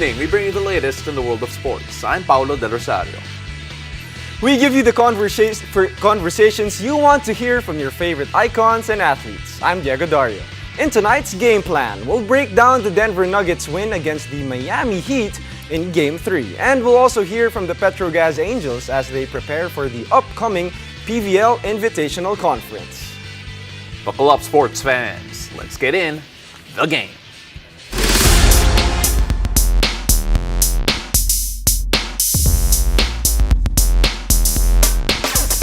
evening, we bring you the latest in the world of sports. I'm Paulo Del Rosario. We give you the conversations you want to hear from your favorite icons and athletes. I'm Diego Dario. In tonight's game plan, we'll break down the Denver Nuggets win against the Miami Heat in Game 3. And we'll also hear from the Petro Gazz Angels as they prepare for the upcoming PVL Invitational Conference. Buckle up, sports fans. Let's get in the game.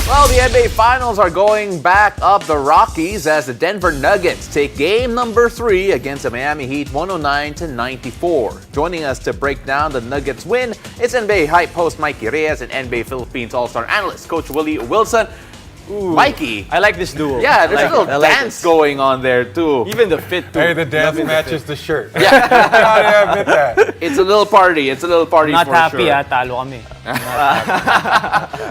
Well, the NBA Finals are going back up the Rockies as the Denver Nuggets take game number 3 against the Miami Heat 109-94. Joining us to break down the Nuggets win is NBA Hype host Mikey Reyes and NBA Philippines All-Star analyst Coach Willie Wilson. Ooh, Mikey. I like this duo. Yeah, there's a little dance going on there too. Even the fit too. Hey, the dance matches the shirt. Yeah. I admit that. It's a little party. It's a little party Not for happy, sure. talo kami.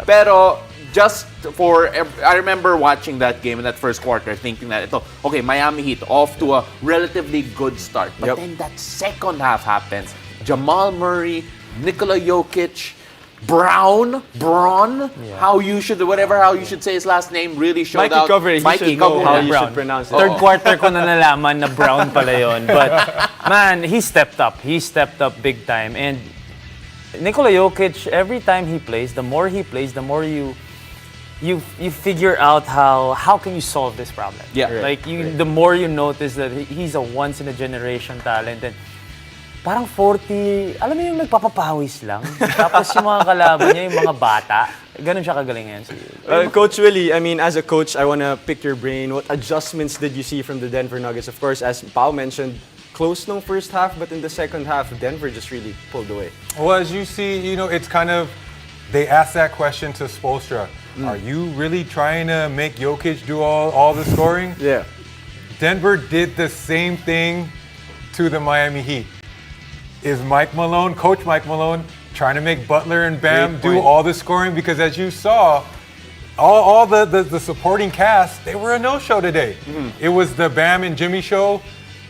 Pero just for, I remember watching that game in that first quarter thinking that, okay, Miami Heat off to a relatively good start. But then that second half happens. Jamal Murray, Nikola Jokic, Braun, how you should say his last name really showed out. Mikey covered how you should pronounce it. Third quarter ko na nalaman na Brown pala yun. But man, he stepped up. He stepped up big time. And Nikola Jokic, every time he plays, the more he plays, the more you figure out how can you solve this problem. Yeah. Like the more you notice that he's a once in a generation talent, and parang 40, alam mo yung nagpapapawis lang. Tapos yung mga kalaban niya, yung mga bata, ganun siya kagaling yan. Coach Willie, I mean, as a coach, I want to pick your brain. What adjustments did you see from the Denver Nuggets? Of course, as Pao mentioned, close nung first half, but in the second half, Denver just really pulled away. Well, as you see, it's kind of, they asked that question to Spoelstra. Are you really trying to make Jokic do all the scoring? Yeah. Denver did the same thing to the Miami Heat. Is Coach Mike Malone, trying to make Butler and Bam do all the scoring? Because as you saw, all the supporting cast, they were a no-show today. It was the Bam and Jimmy show,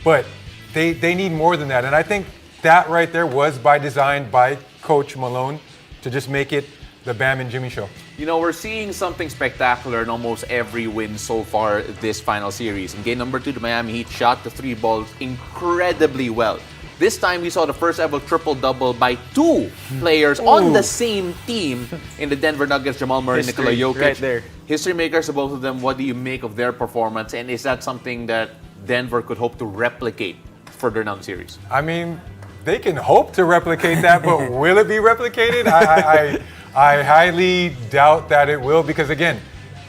but they need more than that. And I think that right there was by design by Coach Malone to just make it the Bam and Jimmy show. We're seeing something spectacular in almost every win so far this final series. In game number 2, the Miami Heat shot the 3 balls incredibly well. This time, we saw the first ever triple-double by 2 players on the same team in the Denver Nuggets, Jamal Murray and Nikola Jokic. Right there. History makers, both of them. What do you make of their performance? And is that something that Denver could hope to replicate further down the series? I mean, they can hope to replicate that, but will it be replicated? I highly doubt that it will, because again,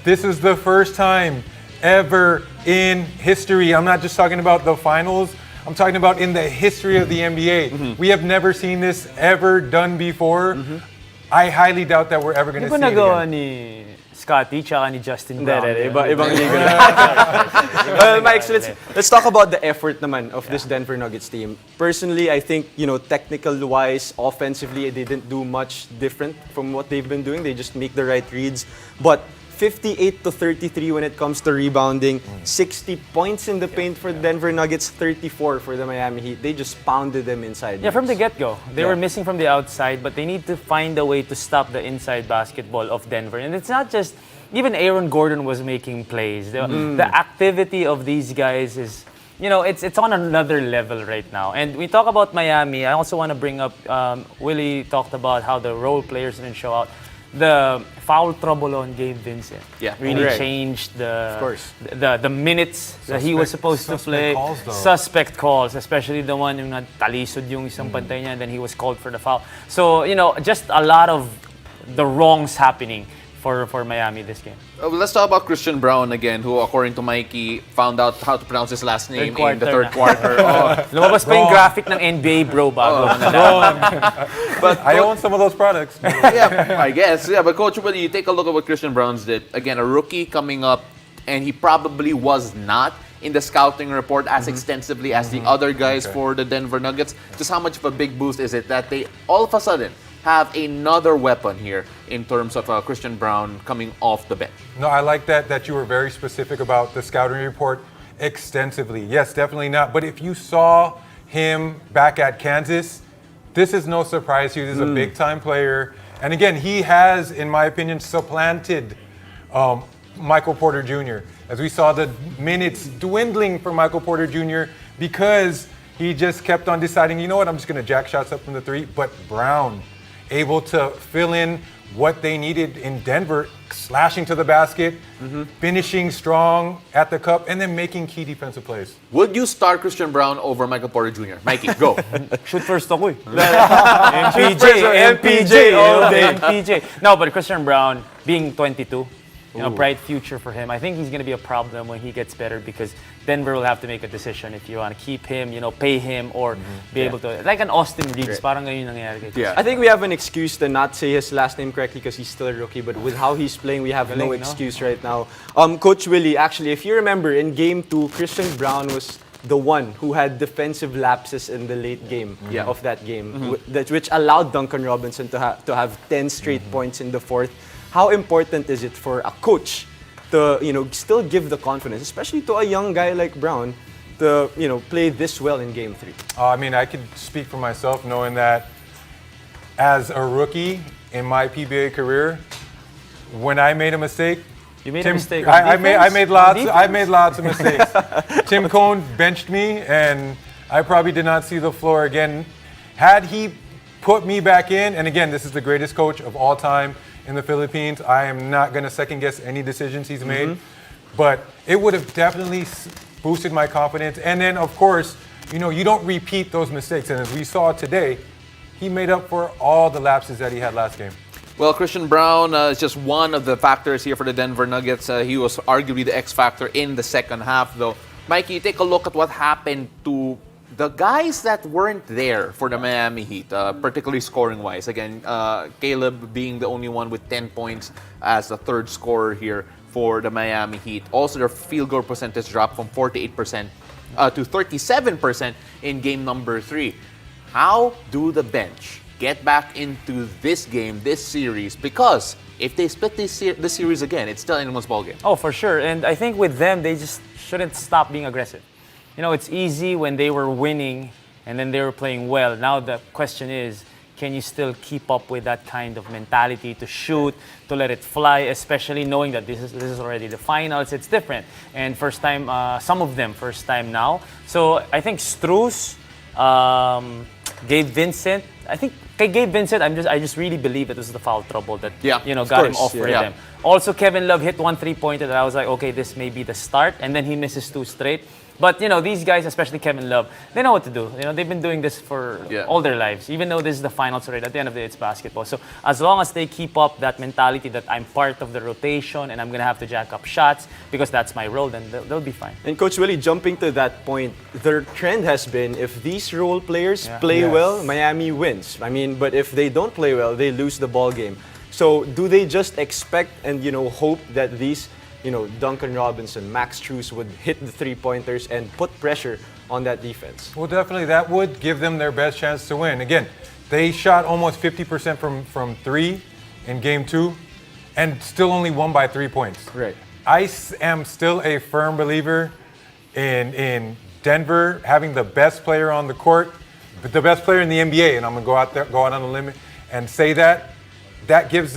this is the first time ever in history. I'm not just talking about the finals. I'm talking about in the history of the NBA. We have never seen this ever done before. I highly doubt that we're ever going to see it again. Ni Scotty tsaka ni Justin Brown. Ibang liga. Well, Mike, so let's talk about the effort naman of this Denver Nuggets team. Personally, I think, technical-wise, offensively, they didn't do much different from what they've been doing. They just make the right reads. But 58-33 when it comes to rebounding, 60 points in the paint for the Denver Nuggets, 34 for the Miami Heat. They just pounded them inside. Yeah, from the get-go. They were missing from the outside, but they need to find a way to stop the inside basketball of Denver. And it's not just, even Aaron Gordon was making plays. The activity of these guys is, it's on another level right now. And we talk about Miami. I also want to bring up, Willie talked about how the role players didn't show out. The foul trouble on Gabe Vincent really changed the minutes that he was supposed to play. Suspect calls, especially the one yung talisod yung isang pantay niya, and then he was called for the foul. So, just a lot of the wrongs happening for Miami this game. Let's talk about Christian Braun again, who, according to Mikey, found out how to pronounce his last name in the third quarter. Lumabas pa yung graphic ng NBA, bro, bago. But I own some of those products. Yeah, I guess. Yeah, but Coach, when you take a look at what Christian Braun did, again, a rookie coming up, and he probably was not in the scouting report as extensively as the other guys for the Denver Nuggets. Just how much of a big boost is it that they all of a sudden have another weapon here in terms of Christian Braun coming off the bench? No, I like that you were very specific about the scouting report extensively. Yes, definitely not. But if you saw him back at Kansas, this is no surprise to you. This is a big-time player. And again, he has, in my opinion, supplanted Michael Porter Jr. As we saw the minutes dwindling for Michael Porter Jr. because he just kept on deciding, you know what, I'm just going to jack shots up from the three. But Brown able to fill in what they needed in Denver, slashing to the basket, finishing strong at the cup, and then making key defensive plays. Would you start Christian Brown over Michael Porter Jr.? Mikey, go. Shoot first ako eh. MPJ all day. MPJ. No, but Christian Brown being 22, bright future for him. I think he's going to be a problem when he gets better because Denver will have to make a decision if you want to keep him, pay him, or be able to, like an Austin Reeves, parang ngayon nangyayari kay Christian. I think we have an excuse to not say his last name correctly because he's still a rookie, but with how he's playing, we have no excuse right now. Coach Willie, actually, if you remember, in Game 2, Christian Brown was the one who had defensive lapses in the late game of that game, which allowed Duncan Robinson to have 10 straight points in the fourth. How important is it for a coach to still give the confidence, especially to a young guy like Brown, to play this well in Game 3? I mean, I could speak for myself, knowing that as a rookie in my PBA career, when I made a mistake, you made a mistake. I made lots of mistakes. Tim Cohn benched me, and I probably did not see the floor again. Had he put me back in, and again, this is the greatest coach of all time in the Philippines. I am not going to second guess any decisions he's made, but it would have definitely boosted my confidence. And then, of course, you don't repeat those mistakes. And as we saw today, he made up for all the lapses that he had last game. Well, Christian Brown is just one of the factors here for the Denver Nuggets. He was arguably the X factor in the second half, though. Mikey, take a look at what happened to the guys that weren't there for the Miami Heat, particularly scoring-wise. Again, Caleb being the only one with 10 points as the third scorer here for the Miami Heat. Also, their field goal percentage dropped from 48% to 37% in game number 3. How do the bench get back into this game, this series? Because if they split this series again, it's still anyone's ballgame. Oh, for sure. And I think with them, they just shouldn't stop being aggressive. It's easy when they were winning and then they were playing well. Now the question is, can you still keep up with that kind of mentality to shoot, to let it fly, especially knowing that this is already the finals? It's different. And first time, some of them first time now. So I think Strus, Gabe Vincent. I think Gabe Vincent, I just really believe that this is the foul trouble that got him off rhythm. Also, Kevin Love hit 1 3-pointer that I was like, okay, this may be the start, and then he misses 2 straight. But these guys, especially Kevin Love, they know what to do. They've been doing this for all their lives. Even though this is the finals already, at the end of the day, it's basketball. So as long as they keep up that mentality that I'm part of the rotation and I'm gonna have to jack up shots because that's my role, then they'll be fine. And Coach Willie, jumping to that point, their trend has been if these role players play well, Miami wins. I mean, but if they don't play well, they lose the ball game. So do they just expect and hope that these Duncan Robinson, Max Strus would hit the 3-pointers and put pressure on that defense? Well, definitely that would give them their best chance to win. Again, they shot almost 50% from 3 in Game 2 and still only won by 3 points. Right. I am still a firm believer in Denver having the best player on the court, but the best player in the NBA, and I'm going to go out on a limb and say that makes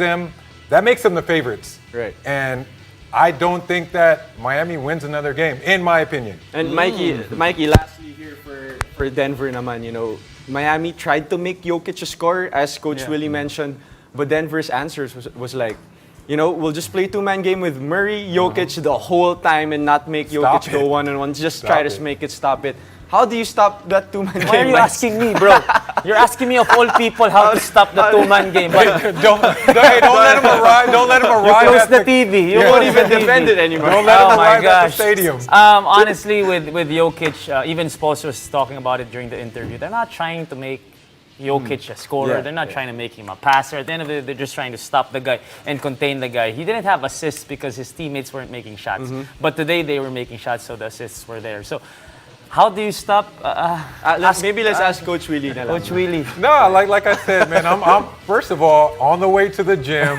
them the favorites. Right. And I don't think that Miami wins another game, in my opinion. And Mikey, lastly here for Denver naman, Miami tried to make Jokic a scorer, as Coach Willie mentioned, but Denver's answers was like, we'll just play 2-man game with Murray, Jokic the whole time and not make Jokic go 1-on-1. Just try to make it, stop it. How do you stop that 2-man game? Why are you asking me, bro? You're asking me of all people how to stop the 2-man game. But don't let him arrive. Don't let him arrive. Close the TV. You won't even defend it anymore. Don't let him arrive at the stadium. Honestly, with Jokic, even Spoelstra was talking about it during the interview. They're not trying to make Jokic a scorer. They're not trying to make him a passer. At the end of the day, they're just trying to stop the guy and contain the guy. He didn't have assists because his teammates weren't making shots. But today they were making shots, so the assists were there. So How do you stop? Maybe let's ask Coach Willie na lang. Coach Willie. No, like I said, man, I'm first of all on the way to the gym.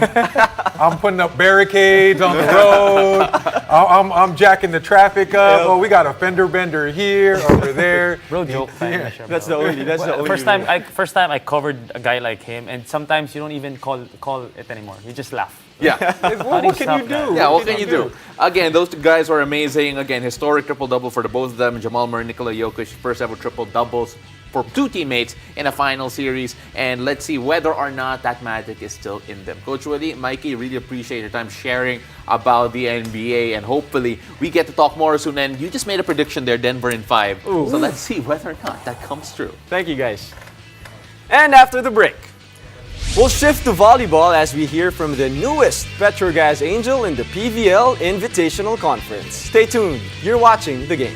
I'm putting up barricades on the road. I'm jacking the traffic up. Oh, we got a fender bender here, over there. Bro, joke time. na siya, bro. That's the only. First time I covered a guy like him, and sometimes you don't even call it anymore. You just laugh. Yeah. What can you do? Yeah, what can you do? Again, those two guys were amazing. Again, historic triple-double for the both of them. Jamal Murray, Nikola Jokic, first ever triple-doubles for two teammates in a final series. And let's see whether or not that magic is still in them. Coach Willie, Mikey, really appreciate your time sharing about the NBA. And hopefully, we get to talk more soon. And you just made a prediction there, Denver in 5. So let's see whether or not that comes true. Thank you, guys. And after the break, we'll shift to volleyball as we hear from the newest Petro Gazz Angel in the PVL Invitational Conference. Stay tuned. You're watching The Game.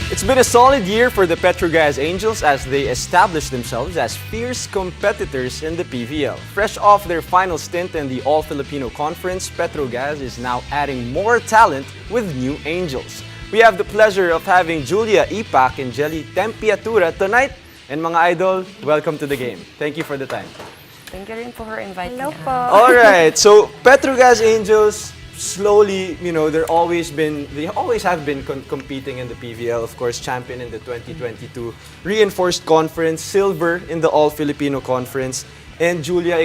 It's been a solid year for the Petro Gazz Angels as they established themselves as fierce competitors in the PVL. Fresh off their final stint in the All-Filipino Conference, Petro Gazz is now adding more talent with new Angels. We have the pleasure of having Julia Ipac and Jelly Tempiatura tonight. And mga idol, welcome to the game. Thank you for the time. Thank you rin po for inviting Hello me. po. Alright, so Petro Gazz Angels, slowly, they always have been competing in the PVL, of course, champion in the 2022 Reinforced Conference, silver in the All-Filipino Conference. And Julia,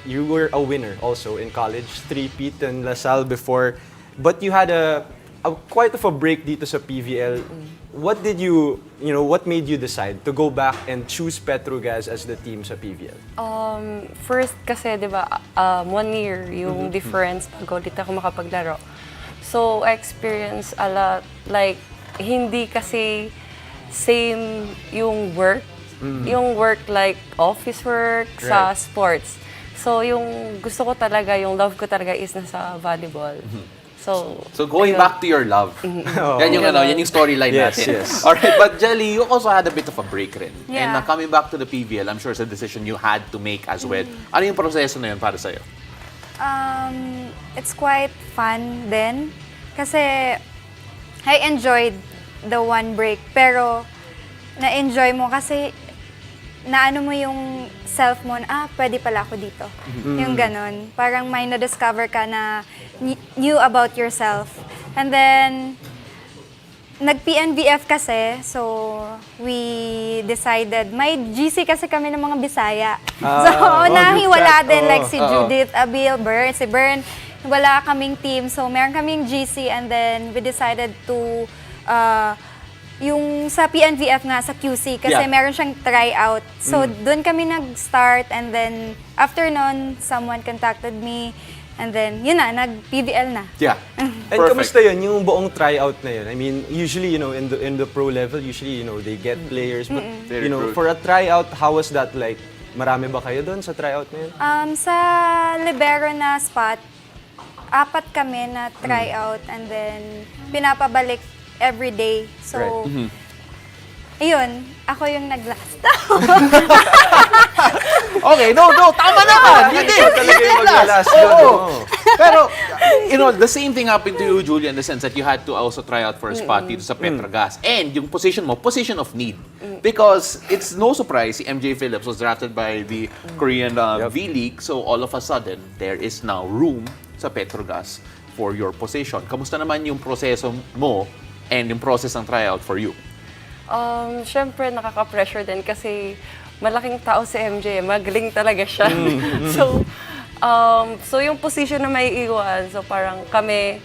you were a winner also in college, three-peat in LaSalle before. But you had quite of a break dito sa PVL. What made you decide to go back and choose Petro Gazz as the team sa PVL? First kasi, di ba, 1 year yung difference bago ulit ako makapaglaro. So, I experienced a lot, like, hindi kasi same yung work. Yung work like office work sa sports. So, yung gusto ko talaga, yung love ko talaga is nasa volleyball. So going back to your love. Yan yung storyline natin. Yes. Alright, but Jelly, you also had a bit of a break rin. Yeah. And coming back to the PVL, I'm sure it's a decision you had to make as well. Ano yung proseso na yun para sa'yo? It's quite fun din. Kasi I enjoyed the one break. Pero na-enjoy mo kasi naano mo yung self mo na, pwede pala ako dito. Yung ganon. Parang may na-discover ka na new about yourself. And then, nag-PNBF kasi, so we decided, may GC kasi kami ng mga Bisaya. So, nahiwala din, like si Judith, Abil, si Bern, wala kaming team. So, meron kaming GC and then we decided to yung sa PNVF nga, sa QC, kasi meron siyang tryout. So, doon kami nag-start and then after nun, someone contacted me And then, yun na, nag-PBL na. Yeah. And Perfect. kamusta yun, yung buong tryout na yun? I mean, usually, you know, in the pro level, usually, you know, they get players. But, Very you know, true. for a tryout, how was that like? Marami ba kayo doon sa tryout na yun? Sa libero na spot, 4 kami na tryout and then pinapabalik every day. So, Right. ayun, ako yung nag-last. Okay, no, tama naman. You did. Talaga You yung did last. mag-last Oo. doon, oo. Pero, you know, the same thing happened to you, Julia, in the sense that you had to also try out for a spot dito sa Petro Gazz. And yung position mo, position of need. Because it's no surprise, si MJ Phillips was drafted by the Korean V-League. So all of a sudden, there is now room sa Petro Gazz for your position. Kamusta naman yung proseso mo and yung process ng tryout for you? Siyempre, nakaka-pressure din kasi malaking tao si MJ, magaling talaga siya. So yung position na may iwan, so parang kami,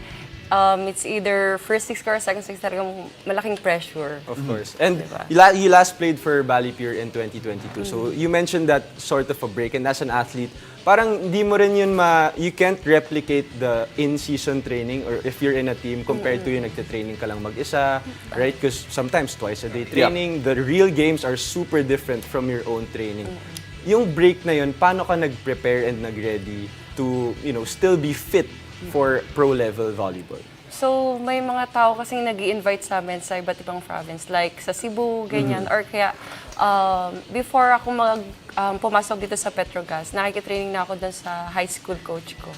it's either first six or second six, talagang malaking pressure. Of course. And you last played for Bali Pure in 2022. So you mentioned that sort of a break, and as an athlete, parang di mo rin yun you can't replicate the in-season training or if you're in a team compared to yung nagte-training ka lang mag-isa, right? Because sometimes twice a day training, the real games are super different from your own training. Yung break na yun, paano ka nag-prepare and nag-ready to, you know, still be fit for pro-level volleyball? So, may mga tao kasing nag-i-invite sa amin sa iba't ibang province, like sa Cebu, ganyan. Or kaya, before ako pumasok dito sa Petro Gazz, nakikitraining na ako dun sa high school coach ko.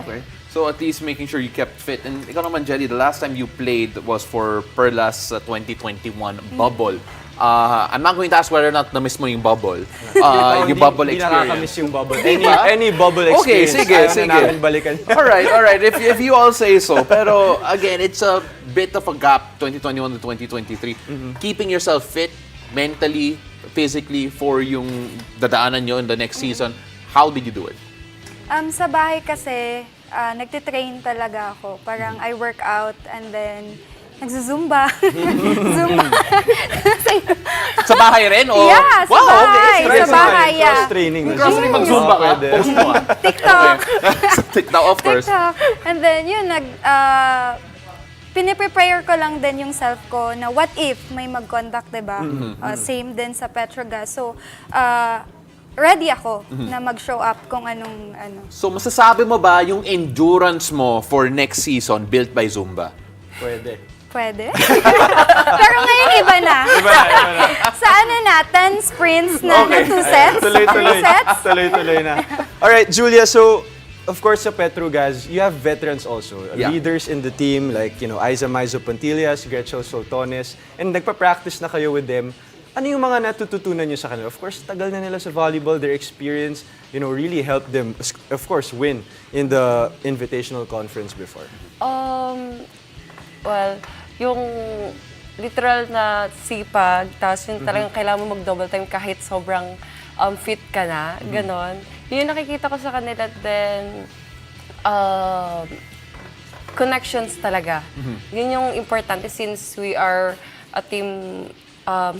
Okay. So at least making sure you kept fit. And ikaw naman, Jelly, the last time you played was for Perla's 2021 bubble. I'm not going to ask whether or not na-miss mo yung bubble. Yung bubble Hindi experience. nakakamiss yung bubble. Diba? Any bubble Okay, experience. sige. Ayaw na namin balikan. Alright. If you all say so. Pero again, it's a bit of a gap, 2021 to 2023. Keeping yourself fit, mentally, physically, for yung dadaanan nyo in the next season, how did you do it? Sa bahay kasi, nagtitrain talaga ako. Parang I work out and then nagzuzumba. Zumba. Sa bahay rin? O? Yeah, sa Wow, bahay. okay. Sa bahay, yeah. Cross-training. Grocery mag-zumba ka? Pwede. Post mo ka. TikTok. TikTok, of course. TikTok. And then, yun, piniprepare ko lang din yung self ko na what if may mag-contact, diba? Same din sa Petro Gazz. So, ready ako na mag-show up kung anong ano. So, masasabi mo ba yung endurance mo for next season built by Zumba? Pwede. Pwede. Pero ngayon iba na. Sa ano na, 10 sprints na 2 sets? 3 sets? Tuloy-tuloy na. Alright, Julia, so of course sa Petro Gazz, you have veterans also. Yeah. Leaders in the team like, you know, Aiza Maizo Pontillas, Gretchen Soltones, and nagpa-practice na kayo with them. Ano yung mga natututunan nyo sa kanila? Of course, tagal na nila sa volleyball, their experience, you know, really helped them, of course, win in the Invitational Conference before. Well, yung literal na sipag, tapos yung talagang kailangan mo mag-double time kahit sobrang fit ka na, ganon. Yun yung nakikita ko sa kanila, then connections talaga. Yun yung importante since we are a team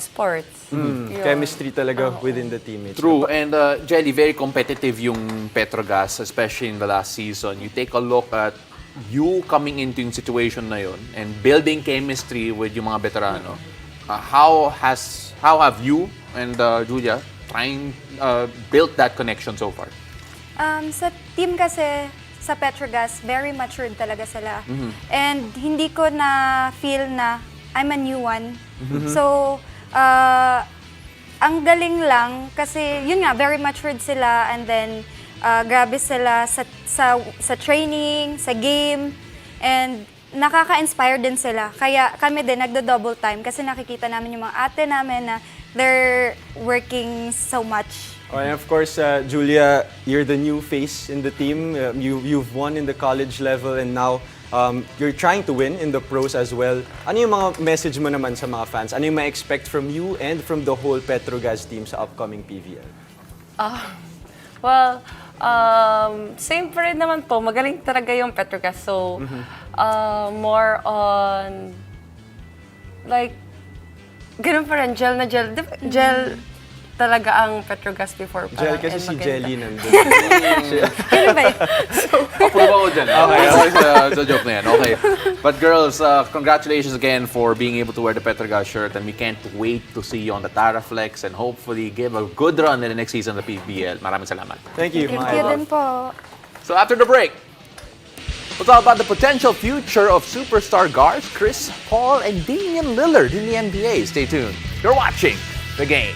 sports. Yun. Chemistry talaga within the teammates. True. And Jelly, very competitive yung Petro Gazz, especially in the last season. You take a look at you coming into yung situation na yun and building chemistry with yung mga veterano. How have you and Julia built that connection so far? Sa team kasi, sa Petro Gazz, very matured talaga sila. And hindi ko na feel na I'm a new one. So, ang galing lang kasi yun nga, very matured sila and then grabe sila sa training, sa game, and nakaka-inspire din sila. Kaya kami din nagdo-double time kasi nakikita namin yung mga ate namin na they're working so much. Oh, and of course, Julia, you're the new face in the team. You've won in the college level and now you're trying to win in the pros as well. Ano yung mga message mo naman sa mga fans? Ano yung ma-expect from you and from the whole Petro Gazz team sa upcoming PVL? Well, same pa rin naman po. Magaling talaga yung Petro Gazz. So, more on, like, ganun pa rin, gel na gel. Gel talaga ang Petro Gazz before pa Gel lang, kasi and si maganda. Jelly nandun. Ano ba yun? Approve ako dyan. Okay, sa joke na yan. Okay. But girls, congratulations again for being able to wear the Petro Gazz shirt, and we can't wait to see you on the Taraflex and hopefully give a good run in the next season of the PBL. Maraming salamat. Thank you. Thank mga you idol. din po. So after the break, we'll talk about the potential future of superstar guards Chris Paul and Damian Lillard in the NBA. Stay tuned. You're watching The Game.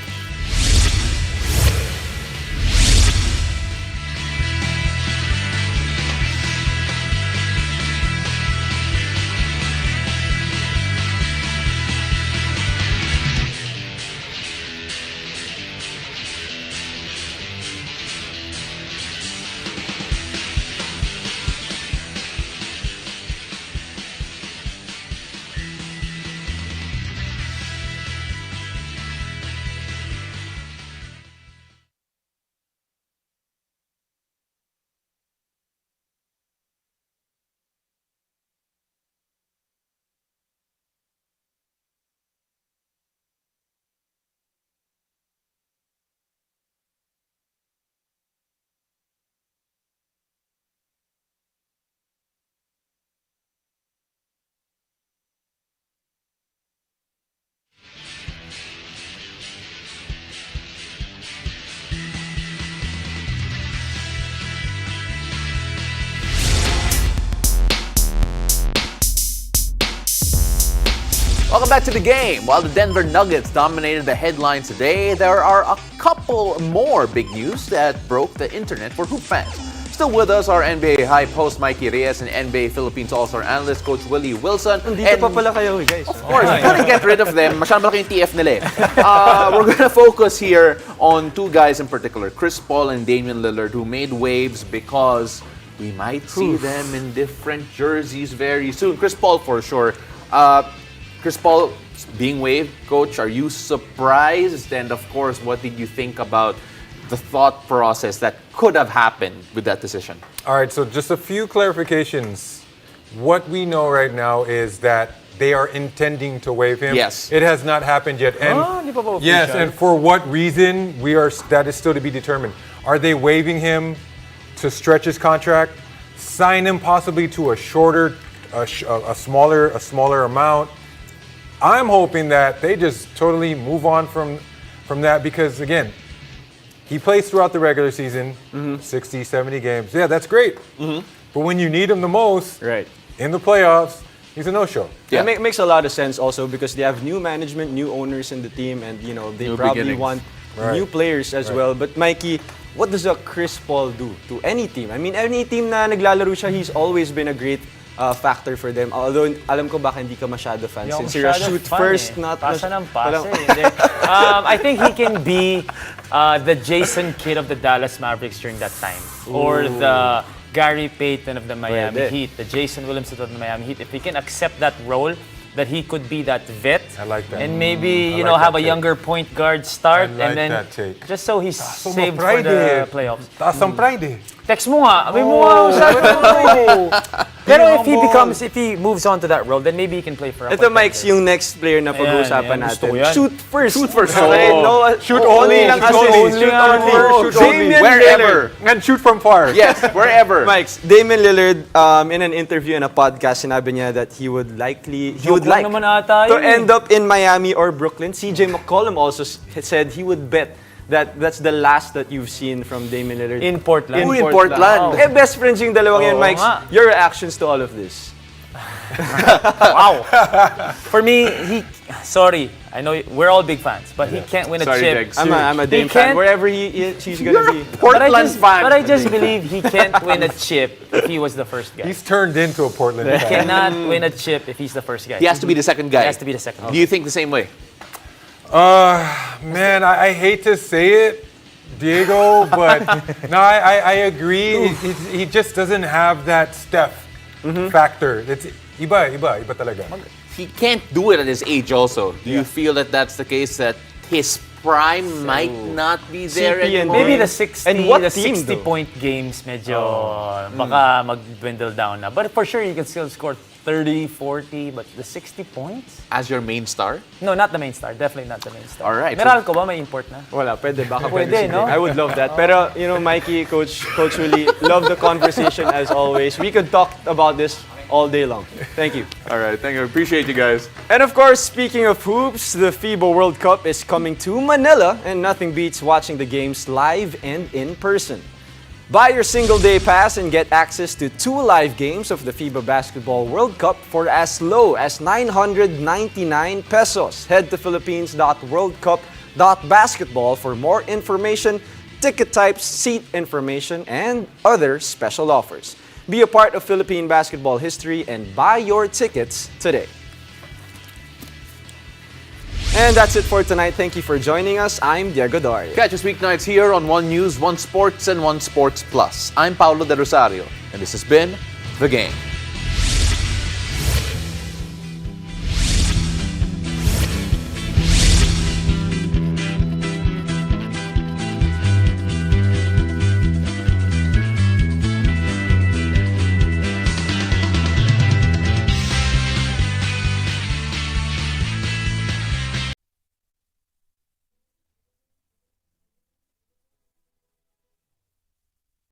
Welcome back to The Game. While the Denver Nuggets dominated the headlines today, there are a couple more big news that broke the internet for hoop fans. Still with us are NBA hype host Mikey Reyes and NBA Philippines All-Star analyst Coach Willie Wilson. Dito pa pala kayo, guys. Of course, we're gonna get rid of them. Masyadong malaki yung TF nila eh. We're gonna focus here on two guys in particular, Chris Paul and Damian Lillard, who made waves because we might see them in different jerseys very soon. Chris Paul for sure. Chris Paul being waived, Coach, are you surprised? And of course, what did you think about the thought process that could have happened with that decision? All right, so just a few clarifications. What we know right now is that they are intending to waive him. Yes. It has not happened yet. And di pa ba yes, official? and for what reason that is still to be determined. Are they waiving him to stretch his contract, sign him possibly to a shorter, a smaller amount? I'm hoping that they just totally move on from that because, again, he plays throughout the regular season, 60, 70 games. Yeah, that's great. But when you need him the most, Right. in the playoffs, he's a no-show. Yeah. It makes a lot of sense also because they have new management, new owners in the team, and they New probably beginnings. want Right. new players as Right. well. But Mikey, what does a Chris Paul do to any team? I mean, any team na naglalaro siya, he's always been a great factor for them. Although, alam ko baka hindi ka masyado fan since you're a shoot first, not Pasa ng parang- pasa eh. Hindi. I think he can be the Jason Kidd of the Dallas Mavericks during that time. Or the Gary Payton of the Miami Pwede. Heat, the Jason Williamson of the Miami Heat. If he can accept that role, that he could be that vet. I like that. And maybe, I you like know, have that a take. younger point guard start. I like and then, that take. just so he's So saved for ma-pride eh. the playoffs. Taas ang pride eh. Text mo nga. Sabi mo nga. Sabi mo. Pero if he moves on to that role, then maybe he can play for a Ito, Mike's yung next player na pag-uusapan Ayan, gusto natin. ko yan. Shoot first. Shoot first. Okay, Oh. no, Shoot only. lang Shoot kasi. only. Shoot Shoot only. only. Shoot only. Damian Wherever. Lillard. And shoot from far. Yes, wherever. Mike's, Damian Lillard, in an interview in a podcast, sinabi niya that he would like Joke lang naman ata to yun eh. end up in Miami or Brooklyn. CJ McCollum also said he would bet that that's the last that you've seen from Damian Lillard. In Portland. Ooh, in Portland. Eh, best friends yung dalawang yan, Oo Mike's. nga. Your reactions to all of this? Wow. For me, sorry, I know we're all big fans, but he can't win a Sorry, chip. Dex. I'm a Dame He fan. can't- Wherever he is, he's You're gonna a be. Portland fan. But I just believe he can't win a chip if he was the first guy. He's turned into a Portland He fan. cannot win a chip if he's the first guy. He has to be the second guy. He has to be the second. Do you think the same way? Man, I hate to say it, Diego, but no, I agree. He just doesn't have that Steph factor. It's iba talaga. He can't do it at his age also. Do you feel that that's the case, that his prime might not be there CP and anymore? Maybe the 60, And what the team, 60 though? point games medyo baka mag-dwindle down na. But for sure, he can still score 30, 40, but the 60 points? As your main star? No, not the main star. Definitely not the main star. All right. Meralco ba may import na? Wala, pwede. Baka Pwede, pwede. no? I would love that. Pero, Mikey, Coach Willie, love the conversation as always. We could talk about this all day long. Thank you. All right, thank you. Appreciate you guys. And of course, speaking of hoops, the FIBA World Cup is coming to Manila, and nothing beats watching the games live and in person. Buy your single-day pass and get access to 2 live games of the FIBA Basketball World Cup for as low as 999 pesos. Head to philippines.worldcup.basketball for more information, ticket types, seat information, and other special offers. Be a part of Philippine basketball history and buy your tickets today. And that's it for tonight. Thank you for joining us. I'm Diego Dario. Catch us weeknights here on One News, One Sports, and One Sports Plus. I'm Paulo De Rosario, and this has been The Game.